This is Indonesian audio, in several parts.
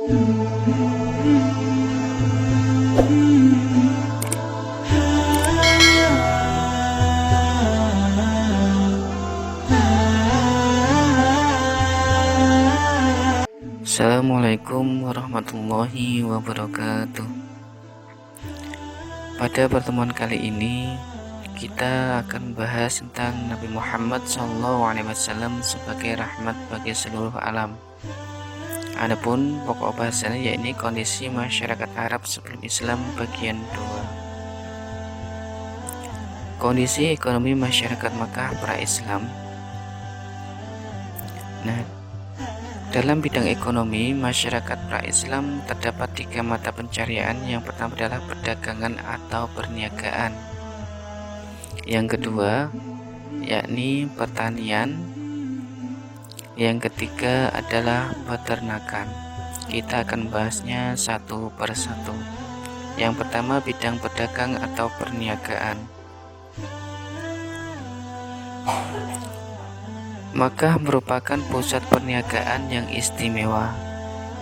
Assalamualaikum warahmatullahi wabarakatuh. Pada pertemuan kali ini kita akan bahas tentang Nabi Muhammad SAW sebagai rahmat bagi seluruh alam. Adapun pokok bahasannya yakni kondisi masyarakat Arab sebelum Islam bagian 2. Kondisi ekonomi masyarakat Makkah pra-Islam. Dalam bidang ekonomi, masyarakat pra-Islam terdapat 3 mata pencarian. Yang pertama adalah perdagangan atau perniagaan. Yang kedua, yakni pertanian. Yang ketiga adalah peternakan. Kita akan bahasnya satu persatu. Yang pertama, bidang pedagang atau perniagaan. Makkah merupakan pusat perniagaan yang istimewa.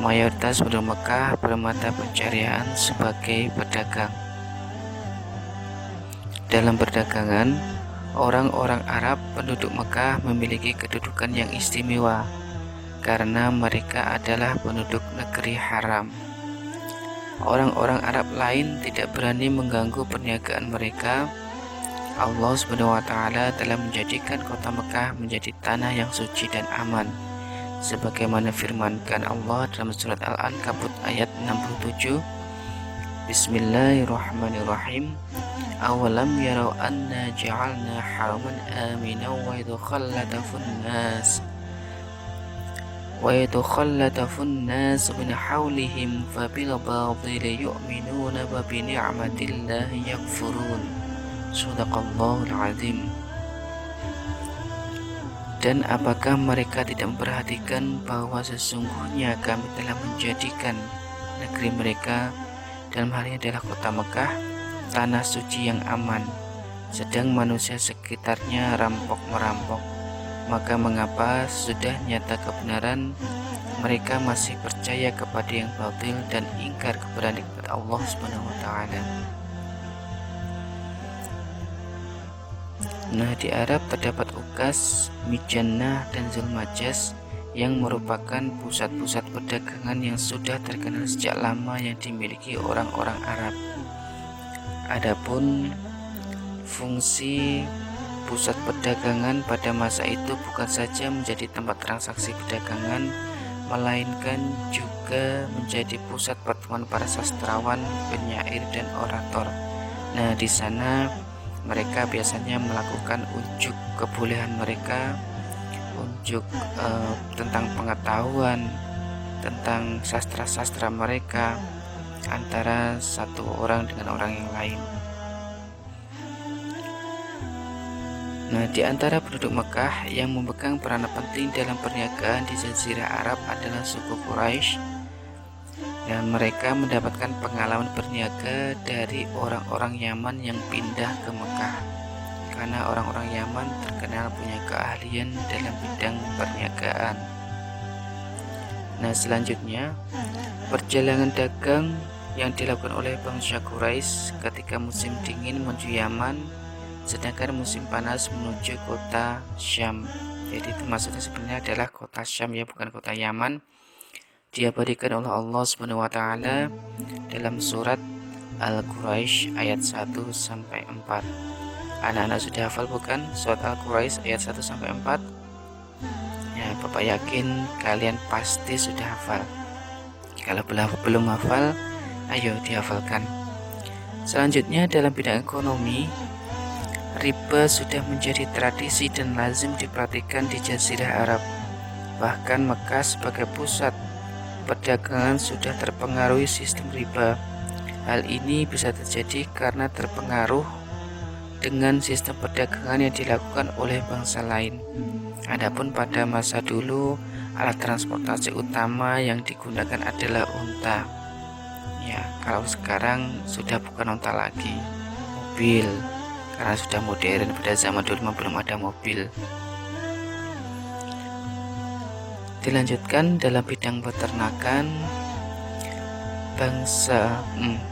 Mayoritas penduduk Makkah bermata pencarian sebagai pedagang. Dalam perdagangan, orang-orang Arab penduduk Makkah memiliki kedudukan yang istimewa karena mereka adalah penduduk negeri haram. Orang-orang Arab lain tidak berani mengganggu perniagaan mereka. Allah SWT telah menjadikan kota Mekah menjadi tanah yang suci dan aman, sebagaimana firmankan Allah dalam surat Al-Ankabut ayat 67. Bismillahirrahmanirrahim. Awalam yarau anna ja'alna haraman aminan wa yadukhallatafun nas min hawlihim fabil batili yu'minuna wa bi ni'matillahi yakfurun. Shadaqallahul azim. Dan apakah mereka tidak memperhatikan bahwa sesungguhnya kami telah menjadikan negeri mereka, dalam hal ini adalah kota Mekah, tanah suci yang aman, sedang manusia sekitarnya rampok-merampok. Maka mengapa sudah nyata kebenaran mereka masih percaya kepada yang batil dan ingkar kepada nikmat Allah SWT. Di Arab terdapat Ukas, Mijannah, dan Zulmajas yang merupakan pusat-pusat perdagangan yang sudah terkenal sejak lama yang dimiliki orang-orang Arab. Adapun fungsi pusat perdagangan pada masa itu bukan saja menjadi tempat transaksi perdagangan, melainkan juga menjadi pusat pertemuan para sastrawan, penyair, dan orator. Di sana mereka biasanya melakukan unjuk kebolehan mereka, unjuk tentang pengetahuan tentang sastra-sastra mereka antara satu orang dengan orang yang lain. Di antara penduduk Mekah yang memegang peranan penting dalam perniagaan di Jazirah Arab adalah suku Quraisy. Dan mereka mendapatkan pengalaman berniaga dari orang-orang Yaman yang pindah ke Mekah, karena orang-orang Yaman terkenal punya keahlian dalam bidang perniagaan. Selanjutnya, perjalanan dagang yang dilakukan oleh bangsa Quraisy ketika musim dingin menuju Yaman, sedangkan musim panas menuju kota Syam. Jadi itu maksudnya sebenarnya adalah kota Syam, ya, bukan kota Yaman. Diabadikan oleh Allah SWT dalam surat Al-Quraisy ayat 1-4. Anak-anak sudah hafal bukan surat Al-Quraisy ayat 1-4? Ya, Bapak yakin kalian pasti sudah hafal. Kalau belum hafal, ayo dihafalkan. Selanjutnya, dalam bidang ekonomi, riba sudah menjadi tradisi dan lazim diperhatikan di Jazirah Arab. Bahkan Mekah sebagai pusat perdagangan sudah terpengaruhi sistem riba. Hal ini bisa terjadi karena terpengaruh dengan sistem perdagangan yang dilakukan oleh bangsa lain. Adapun pada masa dulu, alat transportasi utama yang digunakan adalah unta. Ya, kalau sekarang sudah bukan unta lagi, mobil, karena sudah modern. Pada zaman dulu belum ada mobil. Dilanjutkan dalam bidang peternakan,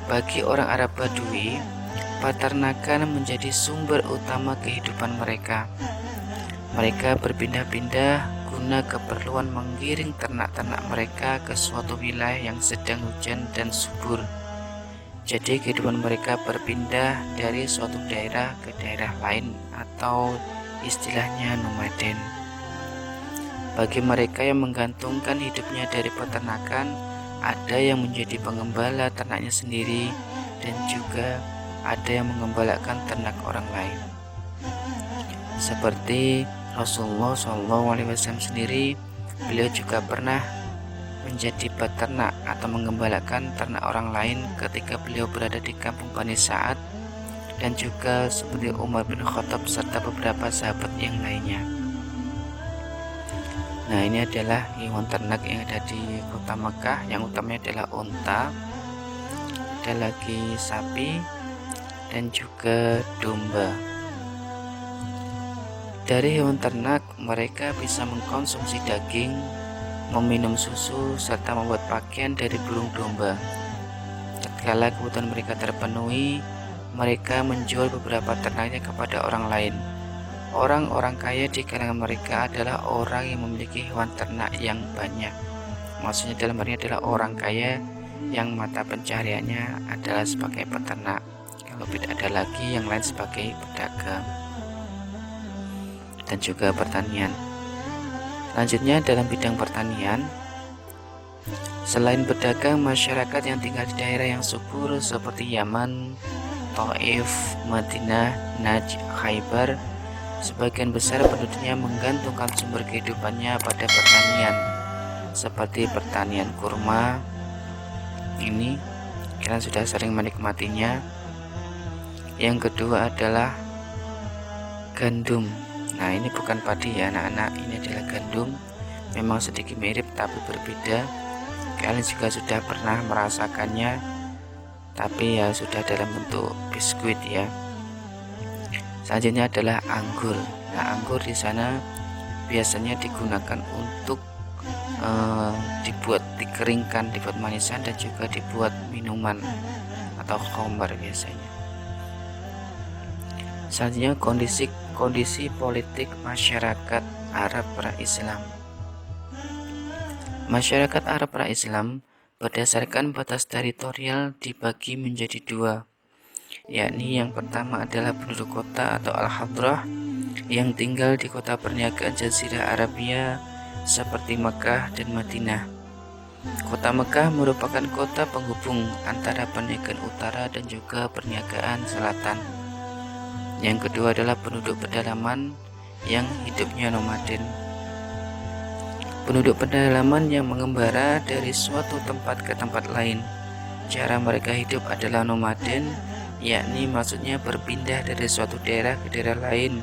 Bagi orang Arab Badui, peternakan menjadi sumber utama kehidupan mereka. Mereka berpindah-pindah guna keperluan menggiring ternak-ternak mereka ke suatu wilayah yang sedang hujan dan subur. Jadi kehidupan mereka berpindah dari suatu daerah ke daerah lain atau istilahnya nomaden. Bagi mereka yang menggantungkan hidupnya dari peternakan, ada yang menjadi pengembala ternaknya sendiri dan juga ada yang mengembalakan ternak orang lain. Seperti Rasulullah SAW sendiri, beliau juga pernah menjadi peternak atau mengembalakan ternak orang lain ketika beliau berada di kampung Bani Sa'ad, dan juga seperti Umar bin Khattab serta beberapa sahabat yang lainnya. Nah, ini adalah hewan ternak yang ada di kota Mekah. Yang utamanya adalah unta, ada lagi sapi, dan juga domba. Dari hewan ternak, mereka bisa mengkonsumsi daging, meminum susu, serta membuat pakaian dari burung domba. Tatkala kebutuhan mereka terpenuhi, mereka menjual beberapa ternaknya kepada orang lain. Orang-orang kaya di kalangan mereka adalah orang yang memiliki hewan ternak yang banyak. Maksudnya dalam hal ini adalah orang kaya yang mata pencahariannya adalah sebagai peternak. Kalau tidak ada lagi yang lain sebagai pedagang dan juga pertanian. Selanjutnya dalam bidang pertanian, selain pedagang, masyarakat yang tinggal di daerah yang subur seperti Yaman, Taif, Madinah, Najd, Khaybar, sebagian besar penduduknya menggantungkan sumber kehidupannya pada pertanian, seperti pertanian kurma. Ini kalian sudah sering menikmatinya. Yang kedua adalah gandum. Nah, ini bukan padi ya anak-anak, ini adalah gandum. Memang sedikit mirip tapi berbeda. Kalian juga sudah pernah merasakannya, tapi ya sudah dalam bentuk biskuit ya. Selanjutnya adalah anggur. Nah, anggur di sana biasanya digunakan untuk dikeringkan, dibuat manisan, dan juga dibuat minuman atau khamar biasanya. Selanjutnya kondisi politik masyarakat Arab pra-Islam. Masyarakat Arab pra-Islam berdasarkan batas teritorial dibagi menjadi dua, yakni yang pertama adalah penduduk kota atau al-hadrah yang tinggal di kota perniagaan Jazirah Arabia seperti Mekah dan Madinah. Kota Mekah merupakan kota penghubung antara perniagaan utara dan juga perniagaan selatan. Yang kedua adalah penduduk pedalaman yang hidupnya nomaden. Penduduk pedalaman yang mengembara dari suatu tempat ke tempat lain. Cara mereka hidup adalah nomaden, yakni maksudnya berpindah dari suatu daerah ke daerah lain.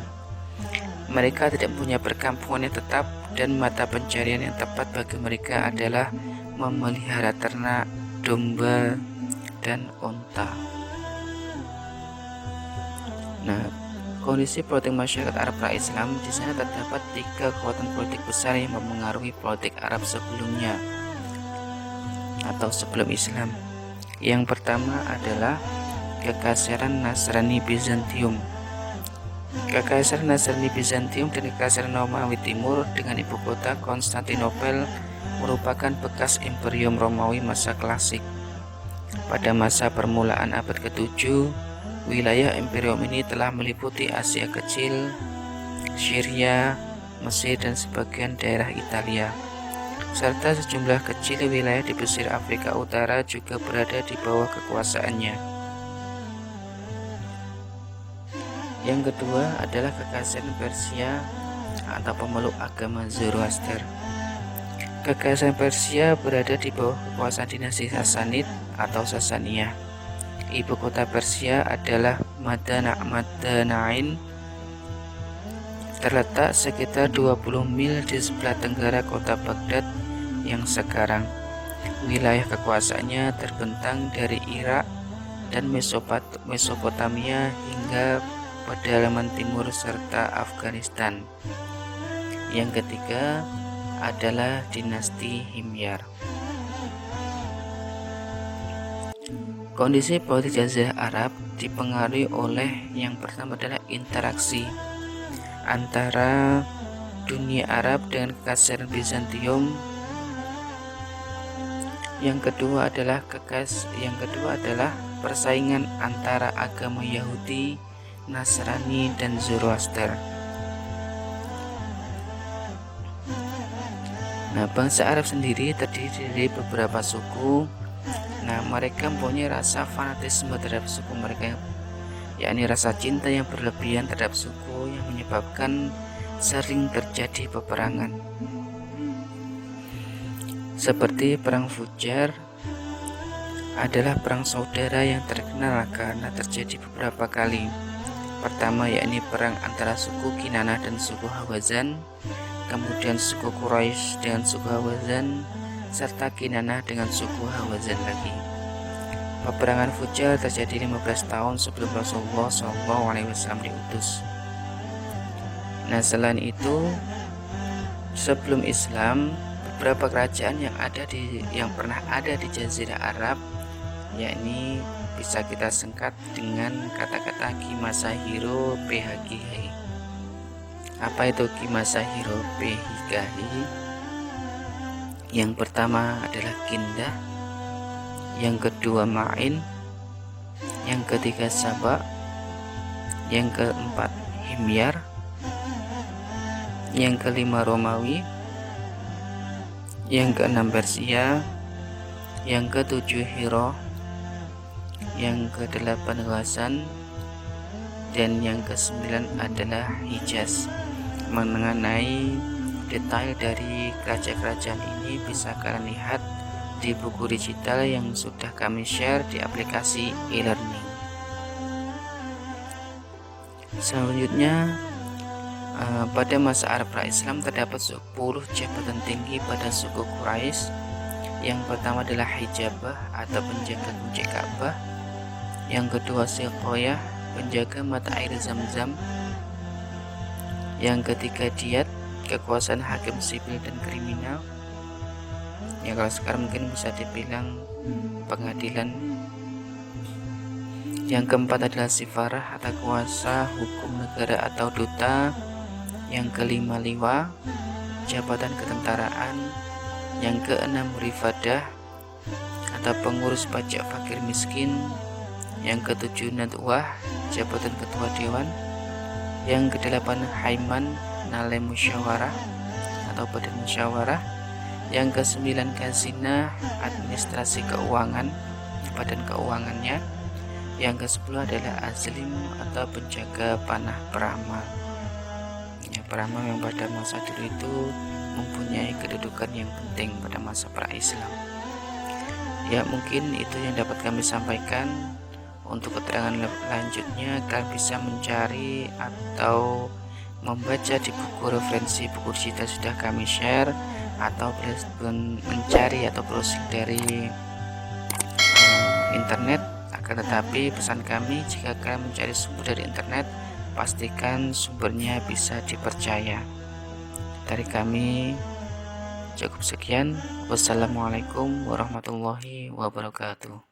Mereka tidak punya perkampungan yang tetap, dan mata pencarian yang tepat bagi mereka adalah memelihara ternak, domba, dan unta. Nah, kondisi politik masyarakat Arab pra-Islam, di sana terdapat 3 kekuatan politik besar yang mempengaruhi politik Arab sebelumnya atau sebelum Islam. Yang pertama adalah Kekaisaran Nasrani Bizantium. Kekaisaran Nasrani Bizantium dan Kekaisaran Romawi Timur dengan ibu kota Konstantinopel merupakan bekas Imperium Romawi masa klasik. Pada masa permulaan abad ke-7, wilayah imperium ini telah meliputi Asia Kecil, Syria, Mesir, dan sebagian daerah Italia, serta sejumlah kecil wilayah di pesisir Afrika Utara juga berada di bawah kekuasaannya. Yang kedua adalah Kekaisaran Persia atau pemeluk agama Zoroaster. Kekaisaran Persia berada di bawah kekuasaan dinasti Sasanid atau Sasaniyah. Ibu kota Persia adalah Madanain, terletak sekitar 20 mil di sebelah tenggara kota Baghdad yang sekarang. Wilayah kekuasaannya terbentang dari Irak dan Mesopotamia hingga pedalaman timur serta Afghanistan. Yang ketiga adalah dinasti Himyar. Kondisi politik Jazirah Arab dipengaruhi oleh yang pertama adalah interaksi antara dunia Arab dengan kekaisaran Bizantium. Yang kedua adalah persaingan antara agama Yahudi, Nasrani, dan Zoroaster. Nah, bangsa Arab sendiri terdiri dari beberapa suku. Nah, mereka mempunyai rasa fanatisme terhadap suku mereka, yakni rasa cinta yang berlebihan terhadap suku yang menyebabkan sering terjadi peperangan. Seperti Perang Fujar adalah perang saudara yang terkenal karena terjadi beberapa kali. Pertama yakni perang antara suku Kinanah dan suku Hawazan, kemudian suku Quraisy dengan suku Hawazan, serta Kinanah dengan suku Hawazan lagi. Peperangan Fujar terjadi 15 tahun sebelum Rasulullah SAW diutus. Nah, selain itu, sebelum Islam, beberapa kerajaan yang pernah ada di Jazirah Arab, yakni bisa kita singkat dengan kata-kata Ki Masahiro PHGI. Apa itu Ki Masahiro PHGI? Yang pertama adalah Kindah, yang kedua Ma'in, yang ketiga Sabak, yang keempat Himyar, yang kelima Romawi, yang keenam Persia, yang ketujuh Hiro, yang kedelapan Ghassan, dan yang kesembilan adalah Hijaz. Mengenai detail dari kerajaan-kerajaan ini bisa kalian lihat di buku digital yang sudah kami share di aplikasi e-learning. Selanjutnya, pada masa Arab pra-Islam terdapat 10 jabatan tinggi pada suku Quraisy. Yang pertama adalah Hijabah atau penjaga kunci Ka'bah. Yang kedua Siqoyah, penjaga mata air Zam-Zam. Yang ketiga Diyat, kekuasaan hakim sipil dan kriminal. Ya, kalau sekarang mungkin bisa dibilang pengadilan. Yang keempat adalah Sifarah atau kuasa hukum negara atau duta. Yang kelima Liwa, jabatan ketentaraan. Yang keenam Rifadah atau pengurus pajak fakir miskin. Yang ketujuh Nadwah, jabatan ketua dewan. Yang kedelapan Haiman, Nale Musyawarah atau badan musyawarah. Yang kesembilan Khazinah, administrasi keuangan, badan keuangannya. Yang ke-10 adalah Azlim atau penjaga panah peramal. Ya, peramal yang pada masa dulu itu mempunyai kedudukan yang penting pada masa pra-Islam. Ya, mungkin itu yang dapat kami sampaikan. Untuk keterangan lanjutnya kalian bisa mencari atau membaca di buku referensi buku digital sudah kami share, atau mencari atau browsing dari internet. Akan tetapi pesan kami, jika kalian mencari sumber dari internet, pastikan sumbernya bisa dipercaya. Dari kami cukup sekian. Wassalamualaikum warahmatullahi wabarakatuh.